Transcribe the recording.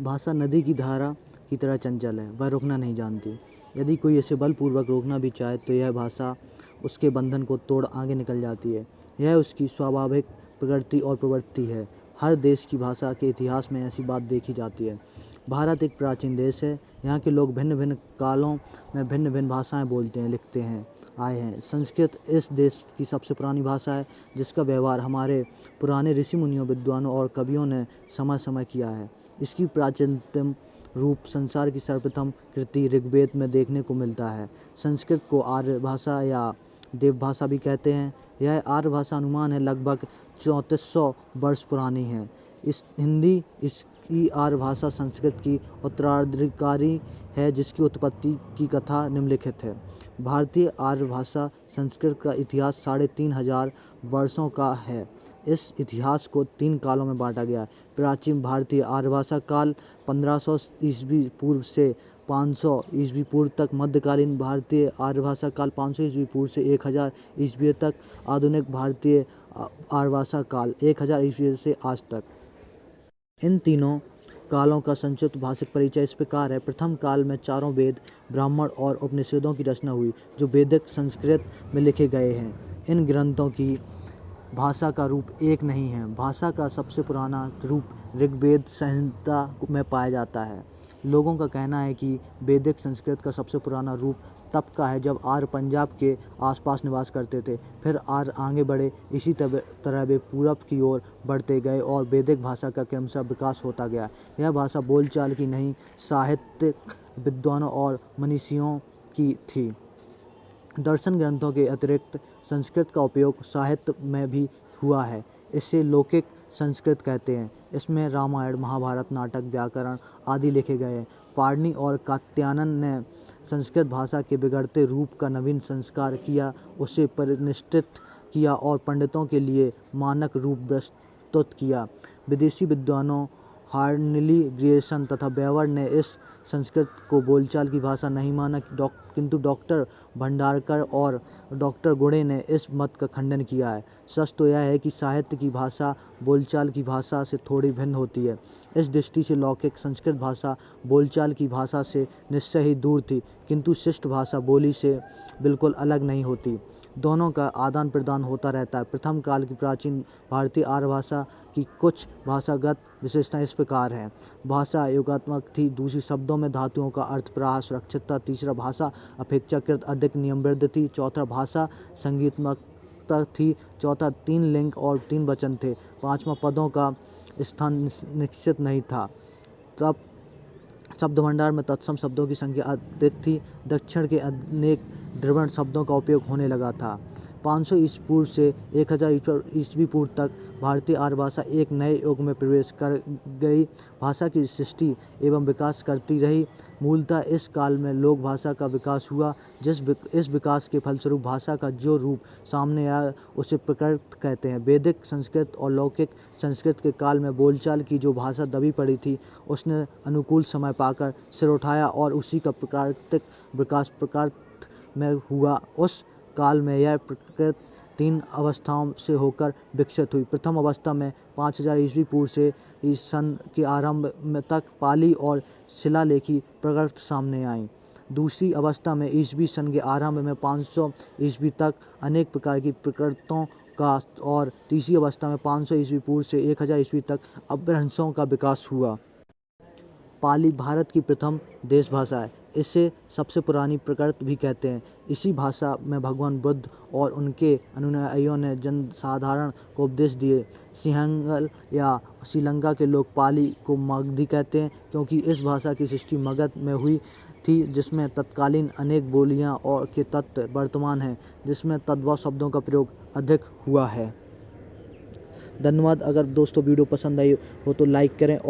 भाषा नदी की धारा की तरह चंचल है, वह रुकना नहीं जानती। यदि कोई इसे बलपूर्वक रोकना भी चाहे तो यह भाषा उसके बंधन को तोड़ आगे निकल जाती है। यह उसकी स्वाभाविक प्रकृति और प्रवृत्ति है। हर देश की भाषा के इतिहास में ऐसी बात देखी जाती है। भारत एक प्राचीन देश है। यहाँ के लोग भिन्न भिन्न कालों में भिन्न भिन्न भाषाएं बोलते हैं, लिखते हैं आए हैं। संस्कृत इस देश की सबसे पुरानी भाषा है, जिसका व्यवहार हमारे पुराने ऋषि मुनियों, विद्वानों और कवियों ने समय समय किया है। इसकी प्राचीनतम रूप संसार की सर्वप्रथम कृति ऋग्वेद में देखने को मिलता है। संस्कृत को आर्य भाषा या देव भाषा भी कहते हैं। यह आर्य भाषा अनुमान है लगभग 3400 वर्ष पुरानी है। इस हिंदी इसकी आर्य भाषा संस्कृत की उत्तराधिकारी है, जिसकी उत्पत्ति की कथा निम्नलिखित है। भारतीय आर्य भाषा संस्कृत का इतिहास 3500 वर्षों का है। इस इतिहास को 3 कालों में बांटा गया है। प्राचीन भारतीय आर्य भाषा काल 1500 ईस्वी पूर्व से 500 ईस्वी पूर्व तक, मध्यकालीन भारतीय आर्य भाषा काल 500 ईस्वी पूर्व से 1000 ईस्वी तक, आधुनिक भारतीय आर्य भाषा काल 1000 ईस्वी से आज तक। इन तीनों कालों का संक्षिप्त भाषिक परिचय इस प्रकार है। प्रथम काल में चारों वेद, ब्राह्मण और उपनिषदों की रचना हुई, जो वैदिक संस्कृत में लिखे गए हैं। इन ग्रंथों की भाषा का रूप एक नहीं है। भाषा का सबसे पुराना रूप ऋग्वेद संहिता में पाया जाता है। लोगों का कहना है कि वैदिक संस्कृत का सबसे पुराना रूप तब का है जब आर्य पंजाब के आसपास निवास करते थे। फिर आर्य आगे बढ़े, इसी तरह वे पूरब की ओर बढ़ते गए और वैदिक भाषा का क्रमशः विकास होता गया। यह भाषा बोलचाल की नहीं, साहित्यिक विद्वानों और मनीषियों की थी। दर्शन ग्रंथों के अतिरिक्त संस्कृत का उपयोग साहित्य में भी हुआ है। इसे लौकिक संस्कृत कहते हैं। इसमें रामायण, महाभारत, नाटक, व्याकरण आदि लिखे गए हैं। पाणिनि और कात्यायन ने संस्कृत भाषा के बिगड़ते रूप का नवीन संस्कार किया, उसे परिनिष्ठित किया और पंडितों के लिए मानक रूप प्रस्तुत किया। विदेशी विद्वानों हार्नली, ग्रियर्सन तथा बेवर ने इस संस्कृत को बोलचाल की भाषा नहीं माना, किंतु डॉक्टर भंडारकर और डॉक्टर गुणे ने इस मत का खंडन किया है। सच तो यह है कि साहित्य की भाषा बोलचाल की भाषा से थोड़ी भिन्न होती है। इस दृष्टि से लौकिक संस्कृत भाषा बोलचाल की भाषा से निश्चय ही दूर थी, किंतु शिष्ट भाषा बोली से बिल्कुल अलग नहीं होती। दोनों का आदान प्रदान होता रहता है। प्रथम काल की प्राचीन भारतीय आर्य भाषा की कुछ भाषागत विशेषताएं इस प्रकार हैं। भाषा योगात्मक थी। दूसरी, शब्दों में धातुओं का अर्थ प्रायः सुरक्षित था। तीसरा, भाषा अपेक्षाकृत अधिक नियमबद्ध थी। चौथा, भाषा संगीतात्मक थी। चौथा, 3 लिंग और 3 वचन थे। पाँचवा, पदों का स्थान निश्चित नहीं था। तब शब्द भंडार में तत्सम शब्दों की संख्या अधिक थी। दक्षिण के अनेक द्रविड़ शब्दों का उपयोग होने लगा था। 500 ईस्वी पूर्व से 1000 ईस्वी पूर्व तक भारतीय आर्य भाषा एक नए युग में प्रवेश कर गई। भाषा की सृष्टि एवं विकास करती रही। मूलतः इस काल में लोक भाषा का विकास हुआ। इस विकास के फलस्वरूप भाषा का जो रूप सामने आया उसे प्रकृत कहते हैं। वैदिक संस्कृत और लौकिक संस्कृत के काल में बोलचाल की जो भाषा दबी पड़ी थी, उसने अनुकूल समय पाकर सिर उठाया और उसी का प्राकृतिक विकास प्रकृत में हुआ। उस काल में यह प्रकृत 3 अवस्थाओं से होकर विकसित हुई। प्रथम अवस्था में 5000 ईस्वी पूर्व से सन के आरंभ में तक पाली और शिलालेखी प्रकृत सामने आई। दूसरी अवस्था में ईस्वी सन के आरंभ में 500 ईस्वी तक अनेक प्रकार की प्रकृतों का और तीसरी अवस्था में 500 ईस्वी पूर्व से 1000 ईस्वी तक अपभ्रंशों का विकास हुआ। पाली भारत की प्रथम देश भाषा है। इसे सबसे पुरानी प्रकृत भी कहते हैं। इसी भाषा में भगवान बुद्ध और उनके अनुयायियों ने जनसाधारण को उपदेश दिए। सिंहल या श्रीलंका के लोग पाली को मगधी कहते हैं, क्योंकि इस भाषा की सृष्टि मगध में हुई थी, जिसमें तत्कालीन अनेक बोलियां और के तत्व वर्तमान हैं, जिसमें तद्भव शब्दों का प्रयोग अधिक हुआ है। धन्यवाद। अगर दोस्तों वीडियो पसंद आई हो तो लाइक करें।